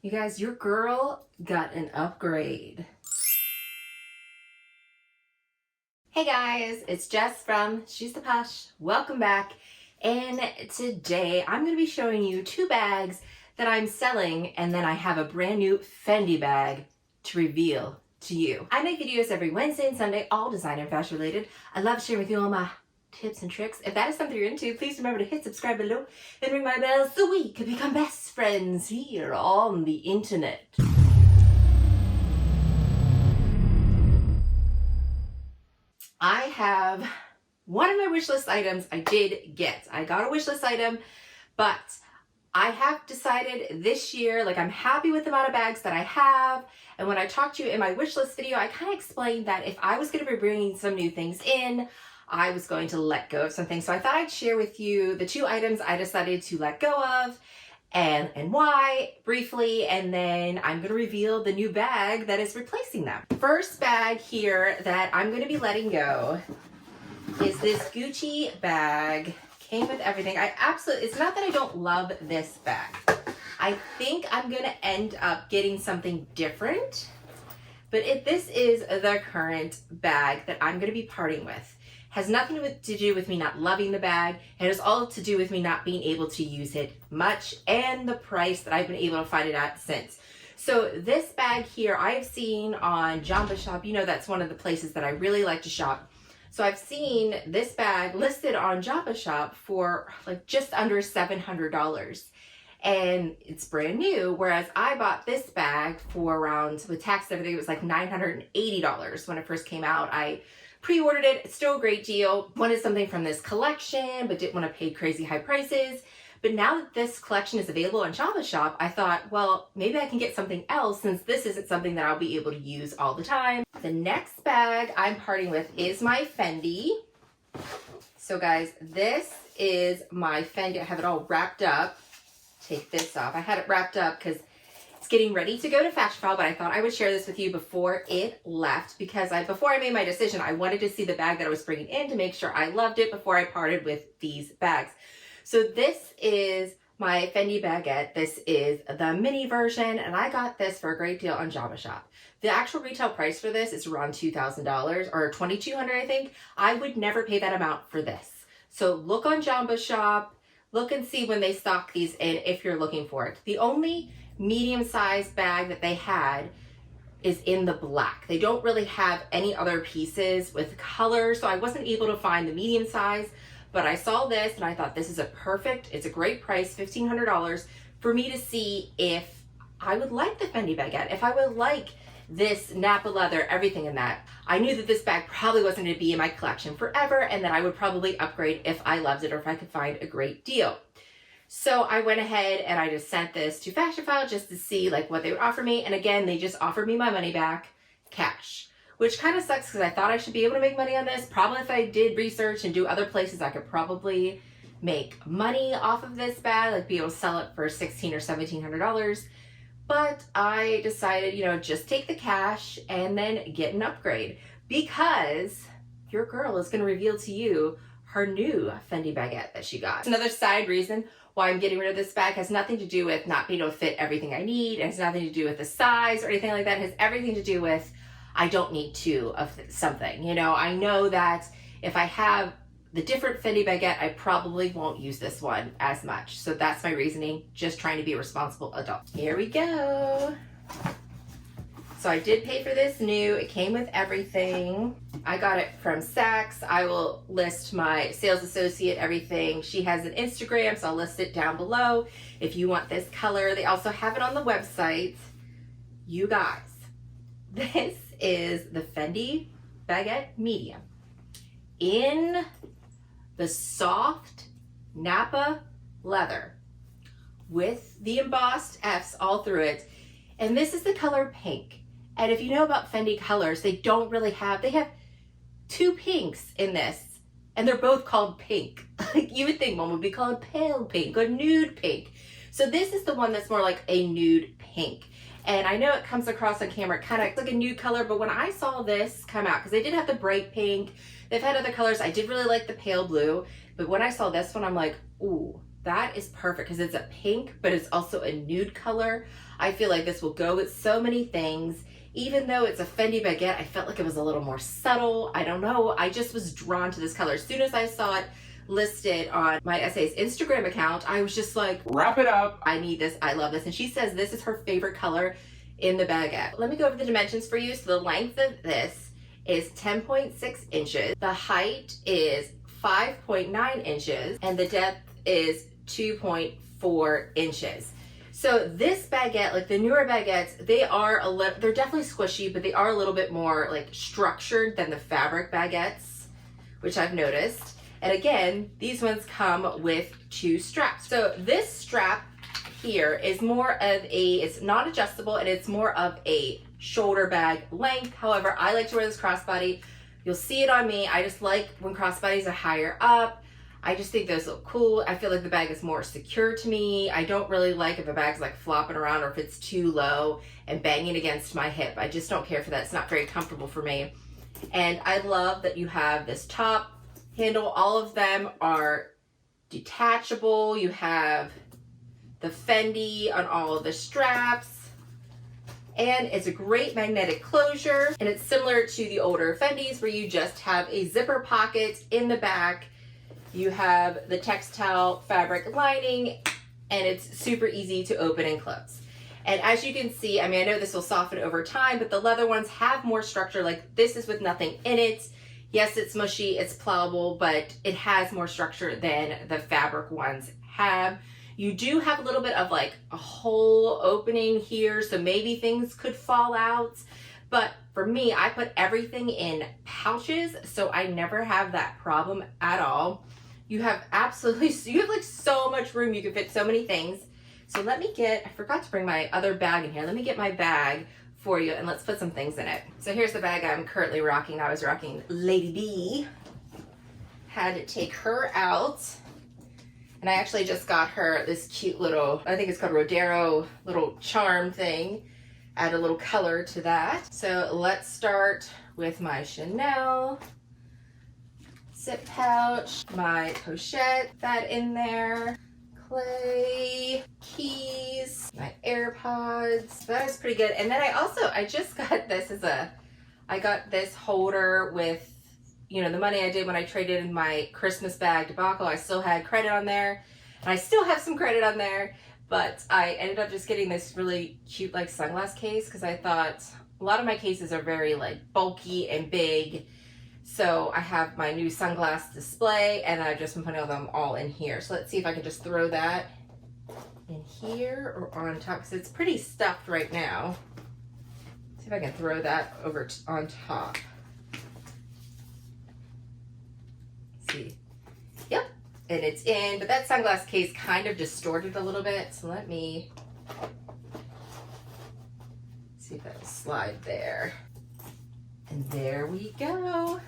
You guys, your girl got an upgrade. Hey guys, it's Jess from She's the Posh. Welcome back. And today I'm going to be showing you two bags that I'm selling, and then I have a brand new Fendi bag to reveal to you. I make videos every Wednesday and Sunday, all design and fashion related. I love sharing with you all my tips and tricks. If that is something you're into, please remember to hit subscribe below and ring my bell so we can become best friends here on the internet. I have one of my wish list items I did get. I got a wish list item, but I have decided this year, I'm happy with the amount of bags that I have. And when I talked to you in my wish list video, I kind of explained that if I was going to be bringing some new things in, I was going to let go of some things. So I thought I'd share with you the two items I decided to let go of and why briefly, and then I'm going to reveal the new bag that is replacing them. First bag here that I'm going to be letting go is this Gucci bag. Came with everything. It's not that I don't love this bag. I think I'm going to end up getting something different, but if this is the current bag that I'm going to be parting with. Has nothing to do with me not loving the bag. It has all to do with me not being able to use it much and the price that I've been able to find it at since. So this bag here I've seen on Jamba Shop. You know, that's one of the places that I really like to shop. So I've seen this bag listed on Jamba Shop for just under $700. And it's brand new, whereas I bought this bag for around, with tax and everything, it was like $980 when it first came out. I pre-ordered it. It's still a great deal. Wanted something from this collection, but didn't want to pay crazy high prices. But now that this collection is available on Jamba Shop, I thought, well, maybe I can get something else since this isn't something that I'll be able to use all the time. The next bag I'm parting with is my Fendi. So guys, this is my Fendi. I have it all wrapped up. Take this off. I had it wrapped up because it's getting ready to go to Fashion File, but I thought I would share this with you before it left because before I made my decision, I wanted to see the bag that I was bringing in to make sure I loved it before I parted with these bags. So this is my Fendi Baguette. This is the mini version, and I got this for a great deal on Jamba Shop. The actual retail price for this is around $2,000 or $2,200, I think. I would never pay that amount for this. So look on Jamba Shop. Look and see when they stock these in if you're looking for it. The only medium-sized bag that they had is in the black. They don't really have any other pieces with color, so I wasn't able to find the medium size, but I saw this and I thought this is it's a great price, $1,500, for me to see if I would like the Fendi Baguette, if I would like this Napa leather, everything in that. I knew that this bag probably wasn't going to be in my collection forever and that I would probably upgrade if I loved it or if I could find a great deal. So I went ahead and I just sent this to Fashion File just to see what they would offer me. And again, they just offered me my money back cash, which kind of sucks because I thought I should be able to make money on this. Probably if I did research and do other places, I could probably make money off of this bag, be able to sell it for $1,600 or $1,700. But I decided, just take the cash and then get an upgrade because your girl is going to reveal to you her new Fendi Baguette that she got. Another side reason why I'm getting rid of this bag has nothing to do with not being able to fit everything I need. It has nothing to do with the size or anything like that. It has everything to do with I don't need two of something. I know that if I have the different Fendi Baguette, I probably won't use this one as much. So that's my reasoning, just trying to be a responsible adult. Here we go. So I did pay for this new. It came with everything. I got it from Saks. I will list my sales associate, everything. She has an Instagram, so I'll list it down below if you want this color. They also have it on the website. You guys, this is the Fendi Baguette Medium in the soft Napa leather with the embossed F's all through it. And this is the color pink. And if you know about Fendi colors, they have two pinks in this, and they're both called pink. You would think one would be called pale pink or nude pink. So this is the one that's more like a nude pink. And I know it comes across on camera kind of like a nude color, but when I saw this come out, because they did have the bright pink, they've had other colors. I did really like the pale blue, but when I saw this one, I'm like, ooh, that is perfect because it's a pink, but it's also a nude color. I feel like this will go with so many things. Even though it's a Fendi Baguette, I felt like it was a little more subtle. I don't know. I just was drawn to this color. As soon as I saw it listed on my essay's Instagram account, I was just like, wrap it up. I need this. I love this. And she says this is her favorite color in the baguette. Let me go over the dimensions for you. So the length of this is 10.6 inches. The height is 5.9 inches. And the depth is 2.4 inches. So this baguette, like the newer baguettes, they're definitely squishy, but they are a little bit more like structured than the fabric baguettes, which I've noticed. And again, these ones come with 2 straps. So this strap here is more of it's not adjustable, and it's more of a shoulder bag length. However, I like to wear this crossbody. You'll see it on me. I just like when crossbodies are higher up. I just think those look cool. I feel like the bag is more secure to me. I don't really like if a bag's like flopping around or if it's too low and banging against my hip. I just don't care for that. It's not very comfortable for me. And I love that you have this top handle. All of them are detachable. You have the Fendi on all of the straps. And it's a great magnetic closure. And it's similar to the older Fendis where you just have a zipper pocket in the back. You have the textile fabric lining, and it's super easy to open and close. And as you can see, I mean, I know this will soften over time, but the leather ones have more structure. Like this is with nothing in it. Yes, it's mushy, it's pliable, but it has more structure than the fabric ones have. You do have a little bit of like a hole opening here, so maybe things could fall out. But for me, I put everything in pouches, so I never have that problem at all. You have like so much room. You can fit so many things. So I forgot to bring my other bag in here. Let me get my bag for you and let's put some things in it. So here's the bag I'm currently rocking. I was rocking Lady B. Had to take her out. And I actually just got her this cute little, I think it's called Rodero little charm thing. Add a little color to that. So let's start with my Chanel zip pouch, my pochette, that in there, clay, keys, my AirPods. That is pretty good. And then I just got this I got this holder with, you know, the money I did when I traded in my Christmas bag debacle. I still had credit on there, and I still have some credit on there, but I ended up just getting this really cute like sunglass case because I thought a lot of my cases are very like bulky and big. So I have my new sunglass display, and I've just been putting them all in here. So let's see if I can just throw that in here or on top, because it's pretty stuffed right now. See if I can throw that over on top. Let's see. Yep, and it's in, but that sunglass case kind of distorted a little bit. So let me see if that'll slide there. And there we go.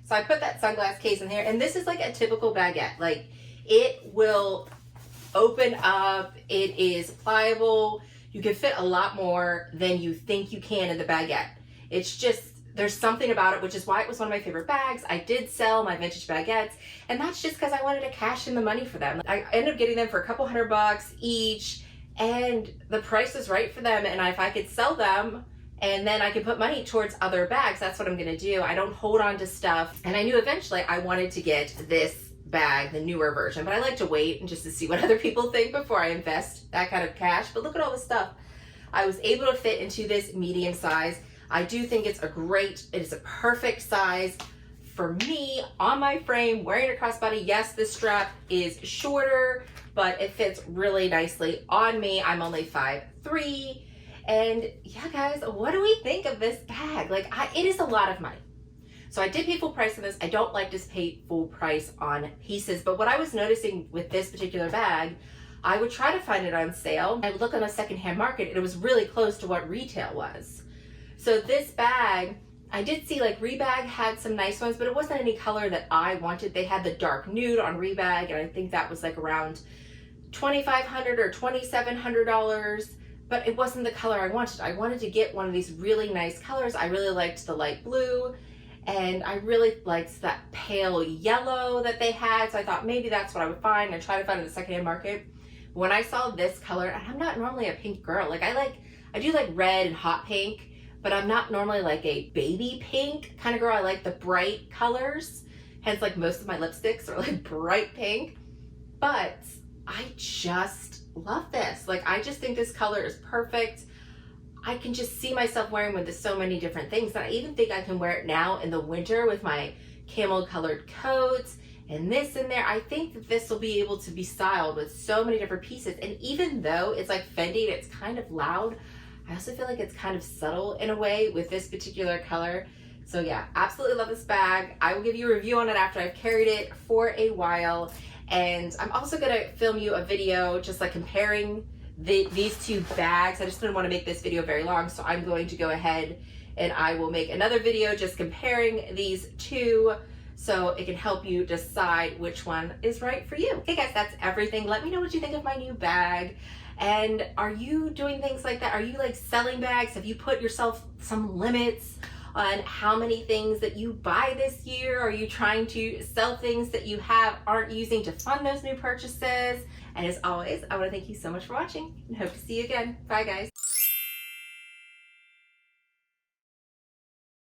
So I put that sunglass case in there, and this is like a typical baguette. Like it will open up, it is pliable. You can fit a lot more than you think you can in the baguette. It's just, there's something about it, which is why it was one of my favorite bags. I did sell my vintage baguettes, and that's just because I wanted to cash in the money for them. I ended up getting them for a couple $100 each, and the price was right for them. And if I could sell them, and then I can put money towards other bags, that's what I'm gonna do. I don't hold on to stuff. And I knew eventually I wanted to get this bag, the newer version, but I like to wait and just to see what other people think before I invest that kind of cash. But look at all the stuff I was able to fit into this medium size. I do think it is a perfect size for me on my frame, wearing a crossbody. Yes, this strap is shorter, but it fits really nicely on me. I'm only 5'3". And yeah, guys, what do we think of this bag? Like, it is a lot of money. So I did pay full price on this. I don't like to pay full price on pieces, but what I was noticing with this particular bag, I would try to find it on sale. I would look on the secondhand market, and it was really close to what retail was. So this bag, I did see like Rebag had some nice ones, but it wasn't any color that I wanted. They had the dark nude on Rebag, and I think that was like around $2,500 or $2,700. But it wasn't the color I wanted. I wanted to get one of these really nice colors. I really liked the light blue, and I really liked that pale yellow that they had. So I thought maybe that's what I would find and try to find in the secondhand market. When I saw this color, and I'm not normally a pink girl, like I do like red and hot pink, but I'm not normally like a baby pink kind of girl. I like the bright colors, hence like most of my lipsticks are like bright pink. But I just love this. Like, I just think this color is perfect. I can just see myself wearing with so many different things. And I even think I can wear it now in the winter with my camel colored coats and this in there. I think that this will be able to be styled with so many different pieces. And even though it's like Fendi and it's kind of loud, I also feel like it's kind of subtle in a way with this particular color. So yeah, absolutely love this bag. I will give you a review on it after I've carried it for a while. And I'm also gonna film you a video just like comparing these two bags. I just didn't want to make this video very long, so I'm going to go ahead and I will make another video just comparing these two so it can help you decide which one is right for you. Okay guys, that's everything. Let me know what you think of my new bag. And are you doing things like that? Are you like selling bags? Have you put yourself some limits on how many things that you buy this year? Are you trying to sell things that you aren't using to fund those new purchases? And as always, I want to thank you so much for watching and hope to see you again. Bye guys.